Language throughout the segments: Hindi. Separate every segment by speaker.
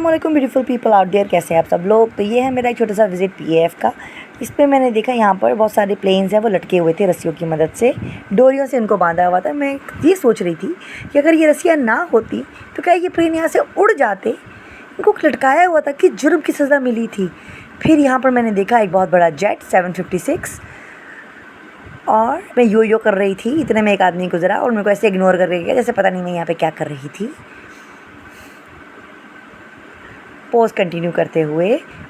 Speaker 1: अस्सलाम वालेकुम ब्यूटीफुल पीपल आउट देयर, कैसे हैं आप सब लोग। तो ये है मेरा एक छोटा सा विज़िट पीएएफ का। इस पे मैंने देखा यहाँ पर बहुत सारे प्लेन्स हैं, वो लटके हुए थे रस्सियों की मदद से, डोरियों से उनको बांधा हुआ था। मैं ये सोच रही थी कि अगर ये रस्सियाँ ना होती तो क्या ये प्लेन यहाँ से उड़ जाते। इनको लटकाया हुआ था कि जुर्म की सज़ा मिली थी। फिर यहाँ पर मैंने देखा एक बहुत बड़ा जेट 756 और मैं यो कर रही थी, इतने में एक आदमी गुजरा और मेरे को ऐसे इग्नोर कर गया जैसे पता नहीं मैं यहाँ पे क्या कर रही थी। पोज कंटिन्यू करते हुए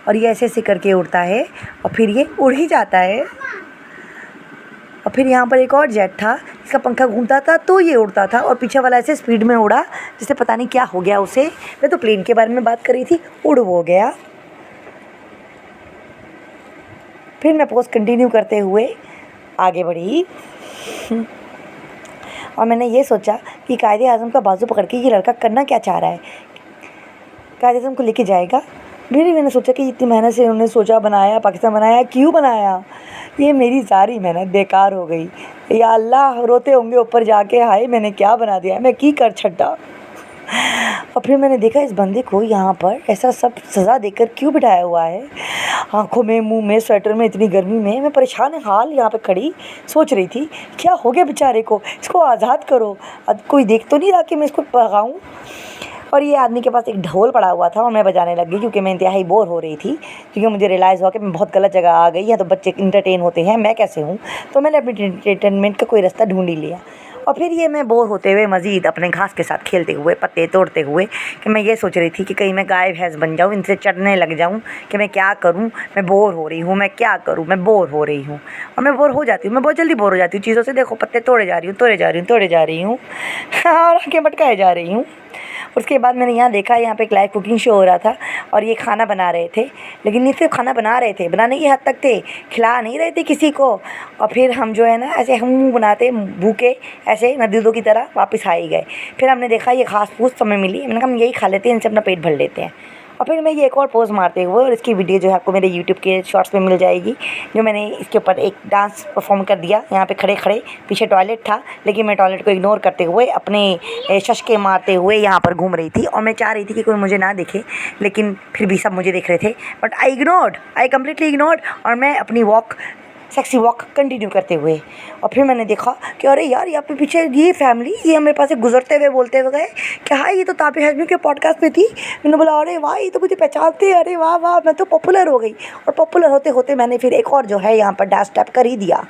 Speaker 1: और ये ऐसे करके उड़ता है और फिर ये उड़ ही जाता है। और फिर यहाँ पर एक और जेट था, इसका पंखा घूमता था तो ये उड़ता था और पीछे वाला ऐसे स्पीड में उड़ा जिससे पता नहीं क्या हो गया उसे। मैं तो प्लेन के बारे में बात कर रही थी, उड़ वो गया। फिर मैं पोज कंटिन्यू करते हुए आगे बढ़ी और मैंने ये सोचा कि कायदे आज़म का बाजू पकड़ के ये लड़का करना क्या चाह रहा है, कायदे आज़म को लेके जाएगा। फिर मैंने सोचा कि इतनी मेहनत से उन्होंने सोचा बनाया, पाकिस्तान बनाया, क्यों बनाया, ये मेरी सारी मेहनत बेकार हो गई। या अल्लाह, रोते होंगे ऊपर जाके, हाय मैंने क्या बना दिया, मैं की कर छड्डा। और फिर मैंने देखा इस बंदे को यहाँ पर ऐसा सब सज़ा देकर क्यों बिठाया हुआ है, आँखों में, मुंह में, स्वेटर में, इतनी गर्मी में। मैं परेशान हाल यहाँ पे खड़ी सोच रही थी क्या हो गया बेचारे को, इसको आज़ाद करो। अब कोई देख तो नहीं रहा कि मैं इसको भगाऊँ। और ये आदमी के पास एक ढोल पड़ा हुआ था और मैं बजाने लग गई क्योंकि मैं इंतहाई बोर हो रही थी, क्योंकि मुझे रियलाइज़ हुआ कि मैं बहुत गलत जगह आ गई। यहाँ तो बच्चे इंटरटेन होते हैं, मैं कैसे हूँ। तो मैंने अपनी एंटरटेनमेंट का कोई रास्ता ढूंढ ही लिया। और फिर ये मैं बोर होते हुए मज़ीद अपने घास के साथ खेलते हुए, पत्ते तोड़ते हुए, कि मैं ये सोच रही थी कि कहीं मैं गाय भैंस बन जाऊँ, इनसे चढ़ने लग जाऊँ कि मैं क्या करूँ, मैं बोर हो रही हूँ, मैं क्या करूँ, मैं बोर हो रही हूँ। और मैं बोर हो जाती हूँ, मैं बहुत जल्दी बोर हो जाती हूँ चीज़ों से। देखो पत्ते तोड़े जा रही हूँ और आगे भटकाए जा रही हूँ। उसके बाद मैंने यहाँ देखा, यहाँ पे एक लाइव कुकिंग शो हो रहा था और ये खाना बना रहे थे, लेकिन नहीं सिर्फ खाना बना रहे थे, बनाने की हद तक थे, खिला नहीं रहे थे किसी को। और फिर हम जो है ना ऐसे हम मुँह बनाते भूखे ऐसे नदीदों की तरह वापस आ ही गए। फिर हमने देखा ये घास फूस समय मिली, मैंने कहा हम यही खा लेते हैं, इनसे अपना पेट भर लेते हैं। और फिर मैं ये एक और पोज़ मारते हुए, और इसकी वीडियो जो है आपको मेरे यूट्यूब के शॉर्ट्स में मिल जाएगी, जो मैंने इसके ऊपर एक डांस परफॉर्म कर दिया यहाँ पे खड़े खड़े। पीछे टॉयलेट था लेकिन मैं टॉयलेट को इग्नोर करते हुए अपने शशके मारते हुए यहाँ पर घूम रही थी। और मैं चाह रही थी कि कोई मुझे ना देखे, लेकिन फिर भी सब मुझे देख रहे थे। बट आई कम्प्लीटली इग्नोर्ड और मैं अपनी सेक्सी वॉक कंटिन्यू करते हुए। और फिर मैंने देखा कि अरे यार, यहाँ पे पीछे ये फैमिली, ये मेरे पास से गुजरते हुए बोलते हुए गए कि हाँ ये तो ताबिर हाशमी के पॉडकास्ट पे थी। मैंने बोला अरे वाह, ये तो मुझे पहचानते हैं, अरे वाह वाह, मैं तो पॉपुलर हो गई। और पॉपुलर होते होते मैंने फिर एक और जो है यहाँ पर डैश टैप कर ही दिया